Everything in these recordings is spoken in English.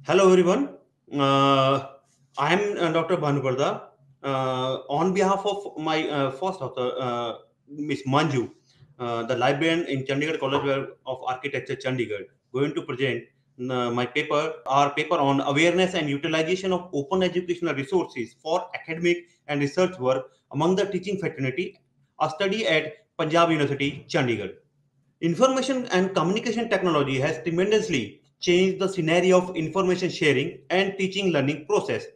Hello everyone. I am Dr. Bhanu. On behalf of my first author, Miss Manju, the librarian in Chandigarh College of Architecture, Chandigarh, going to present our paper on awareness and utilization of open educational resources for academic and research work among the teaching fraternity, a study at Punjab University, Chandigarh. Information and communication technology has tremendously changed the scenario of information sharing and teaching learning process.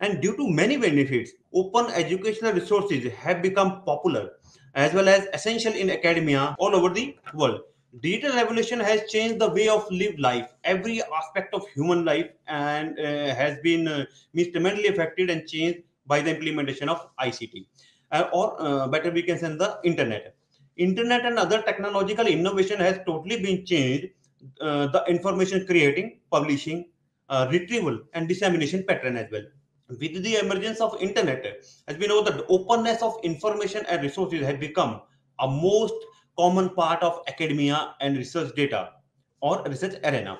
And due to many benefits, open educational resources have become popular as well as essential in academia all over the world. Digital revolution has changed the way of live life, every aspect of human life, and has been tremendously affected and changed by the implementation of ICT, or better we can say the internet and other technological innovation has totally been changed the information creating, publishing, retrieval and dissemination pattern as well. With the emergence of internet, as we know, the openness of information and resources has become a most common part of academia and research data or research arena.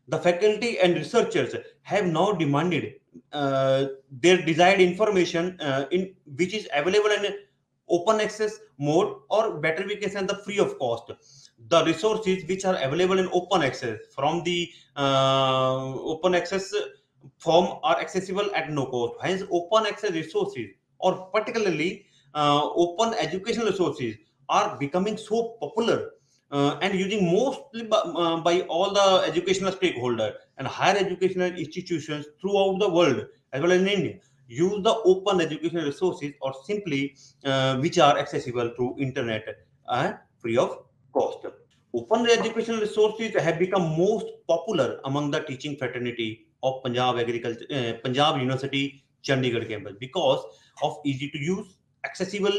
The faculty and researchers have now demanded their desired information in which is available in open access mode, or better we can say the free of cost. The resources which are available in open access from the open access form are accessible at no cost. Hence, open access resources, or particularly open educational resources, are becoming so popular and using mostly by all the educational stakeholders and higher educational institutions throughout the world as well as in India use the open educational resources, or simply which are accessible through internet and free of cost. Open educational resources have become most popular among the teaching fraternity of Punjab University Chandigarh campus because of easy to use, accessible,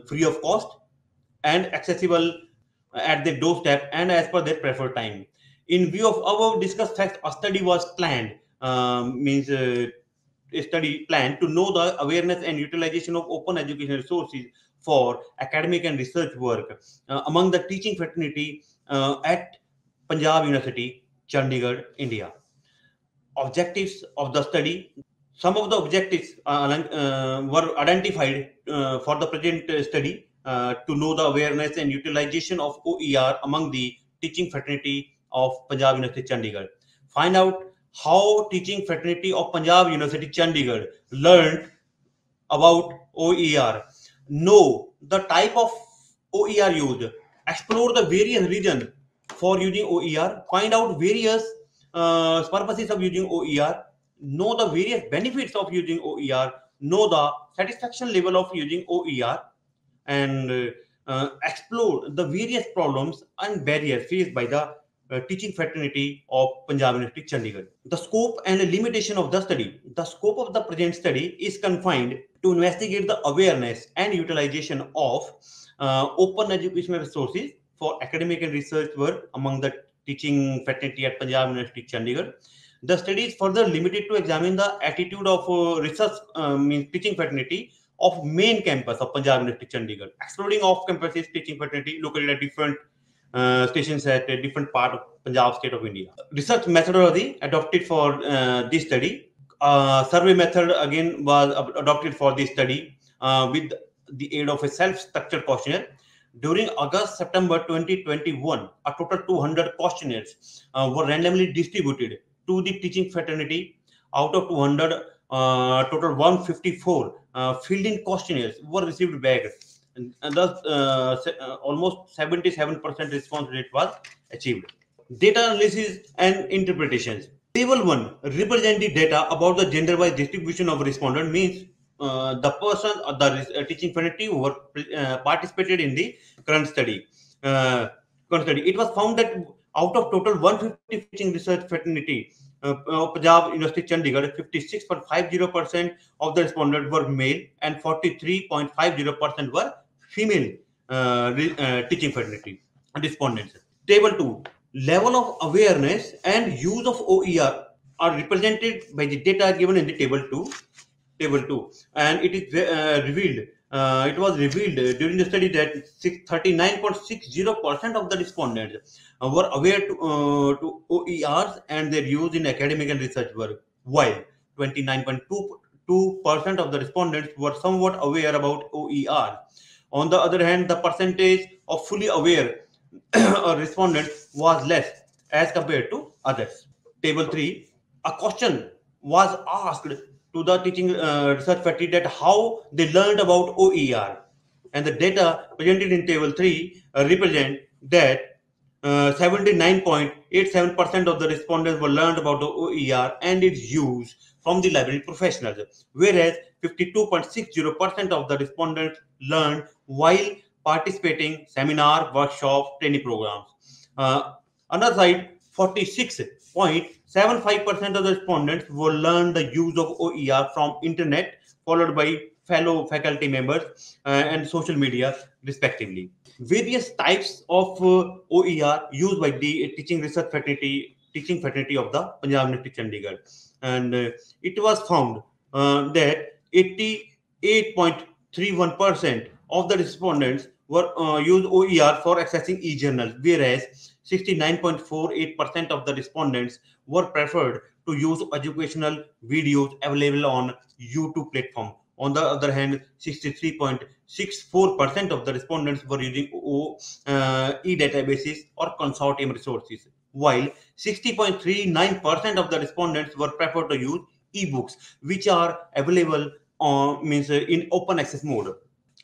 free of cost, and accessible at their doorstep and as per their preferred time. In view of our discussed facts, a study was planned, means a study planned to know the awareness and utilization of open educational resources for academic and research work among the teaching fraternity at Punjab University, Chandigarh, India. Objectives of the study. Some of the objectives were identified for the present study to know the awareness and utilization of OER among the teaching fraternity of Punjab University Chandigarh. Find out how teaching fraternity of Punjab University Chandigarh learned about OER. Know the type of OER used. Explore the various reasons for using OER. Find out various purposes of using OER. Know the various benefits of using OER. Know the satisfaction level of using OER, and explore the various problems and barriers faced by the teaching fraternity of Punjab University Chandigarh. The scope and limitation of the study. The scope of the present study is confined to investigate the awareness and utilization of open educational resources for academic and research work among the teaching fraternity at Punjab University Chandigarh. The study is further limited to examine the attitude of research means teaching fraternity of main campus of Punjab University Chandigarh, excluding off campuses teaching fraternity located at different stations at a different part of Punjab state of India. Research methodology adopted for this study. Survey method again was adopted for this study with the aid of a self-structured questionnaire. During August-September 2021, a total 200 questionnaires were randomly distributed to the teaching fraternity. Out of 200, total 154 filled-in questionnaires were received back, and thus almost 77% response rate was achieved. Data analysis and interpretations. Table 1 represent the data about the gender-wise distribution of respondent, means the person or the teaching fraternity who were, participated in the current study. It was found that out of total 150 teaching research fraternity Punjab University Chandigarh, 56.50% of the respondents were male and 43.50% were female teaching fraternity respondents. Table 2. Level of awareness and use of OER are represented by the data given in the table 2. Table 2, and it is revealed. It was revealed during the study that 39.60% of the respondents were aware to OERs and their use in academic and research work, while 29.22% of the respondents were somewhat aware about OER. On the other hand, the percentage of fully aware respondents was less as compared to others. Table 3, a question was asked to the teaching research faculty that how they learned about OER. And the data presented in Table 3 represent that 79.87% of the respondents were learned about the OER and its use from the library professionals, whereas 52.60% of the respondents learned while participating seminar, workshop, training programs. Another side, 46.75% of the respondents will learn the use of OER from internet, followed by fellow faculty members and social media, respectively. Various types of OER used by the teaching fraternity of the Punjab University Chandigarh, and it was found that 88.31% of the respondents were use OER for accessing e-journals, whereas 69.48% of the respondents were preferred to use educational videos available on YouTube platform. On the other hand, 63.64% of the respondents were using e-databases or consortium resources, while 60.39% of the respondents were preferred to use e-books, which are available in open access mode.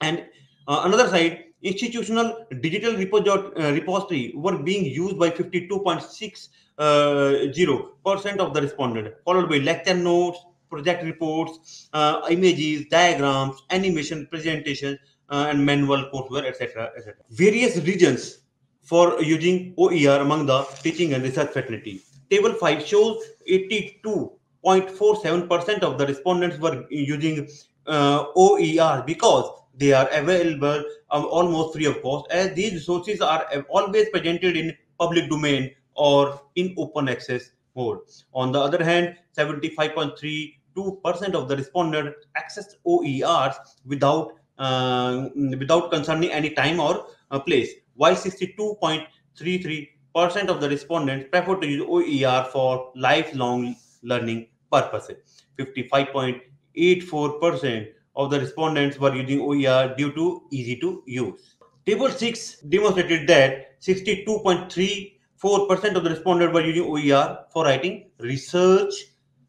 And another side, institutional digital repository were being used by 52.60% of the respondents, followed by lecture notes, project reports, images, diagrams, animation, presentations, and manual courseware, etc., etc. Various regions for using OER among the teaching and research fraternity. Table 5 shows 82.47% of the respondents were using OER because they are available almost free of cost, as these resources are always presented in public domain or in open access mode. On the other hand, 75.32% of the respondents accessed OERs without concerning any time or place, while 62.33% of the respondents prefer to use OER for lifelong learning purposes. 55.84% of the respondents were using OER due to easy to use. Table 6 demonstrated that 62.34% of the respondents were using OER for writing research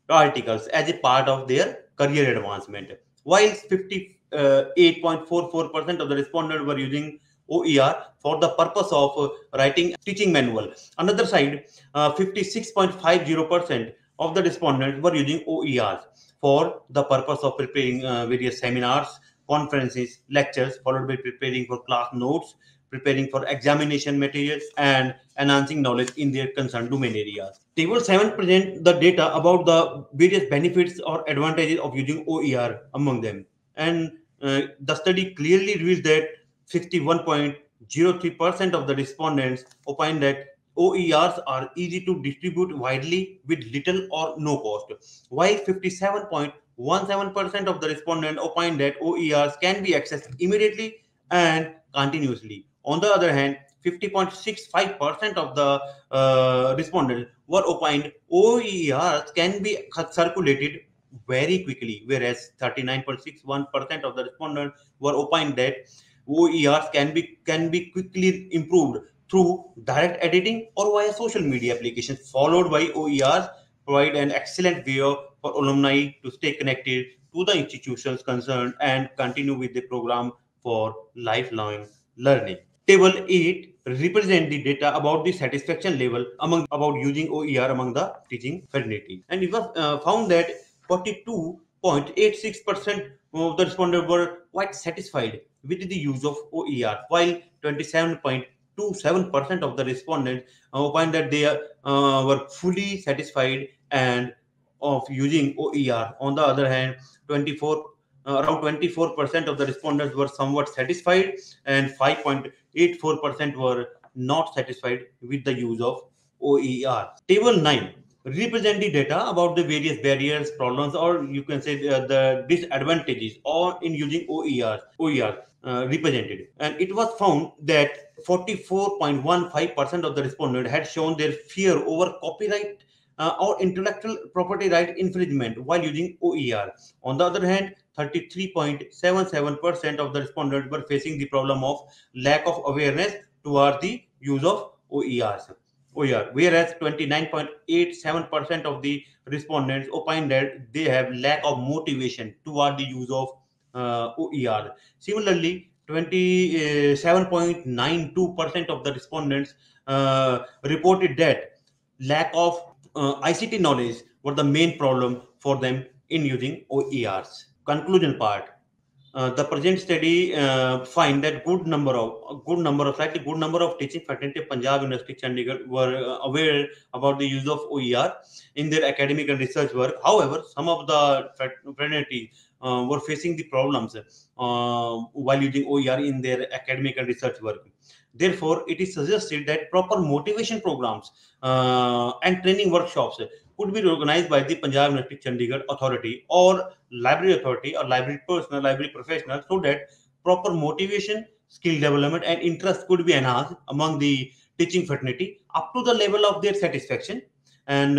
articles as a part of their career advancement, while 58.44% of the respondents were using OER for the purpose of writing teaching manual. Another side, 56.50% of the respondents were using OERs for the purpose of preparing various seminars, conferences, lectures, followed by preparing for class notes, preparing for examination materials, and enhancing knowledge in their concerned domain areas. Table 7 presents the data about the various benefits or advantages of using OER among them. And the study clearly reveals that 61.03% of the respondents opined that OERs are easy to distribute widely with little or no cost, while 57.17% of the respondents opined that OERs can be accessed immediately and continuously. On the other hand, 50.65% of the respondents were opined OERs can be circulated very quickly, whereas 39.61% of the respondents were opined that OERs can be quickly improved through direct editing or via social media applications, followed by OERs provide an excellent way for alumni to stay connected to the institutions concerned and continue with the program for lifelong learning. Table 8 represent the data about the satisfaction level about using OER among the teaching fraternity. And it was found that 42.86% of the respondents were quite satisfied with the use of OER, while 27.27% of the respondents opined that they were fully satisfied and of using OER. On the other hand, around 24% of the respondents were somewhat satisfied, and 5.84% were not satisfied with the use of OER. Table 9 represent the data about the various barriers, problems, or you can say the disadvantages or in using OER represented. And it was found that 44.15% of the respondents had shown their fear over copyright or intellectual property right infringement while using OER. On the other hand, 33.77% of the respondents were facing the problem of lack of awareness toward the use of OER, whereas 29.87% of the respondents opined that they have lack of motivation toward the use of OER. Similarly, 27.92% of the respondents reported that lack of ICT knowledge were the main problem for them in using OERs. Conclusion part. The present study find that slightly good number of teaching fraternity of Punjab University Chandigarh were aware about the use of OER in their academic and research work. However, some of the fraternity were facing the problems while using OER in their academic and research work. Therefore, it is suggested that proper motivation programs and training workshops could be organized by the Punjab University Chandigarh Authority or library authority or library personnel, library professional, so that proper motivation, skill development, and interest could be enhanced among the teaching fraternity up to the level of their satisfaction. And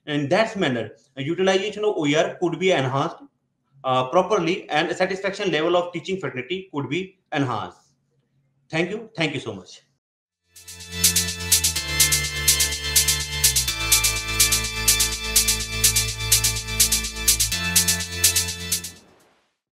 in that manner, utilization of OER could be enhanced properly, and a satisfaction level of teaching fraternity could be enhanced. Thank you. Thank you so much.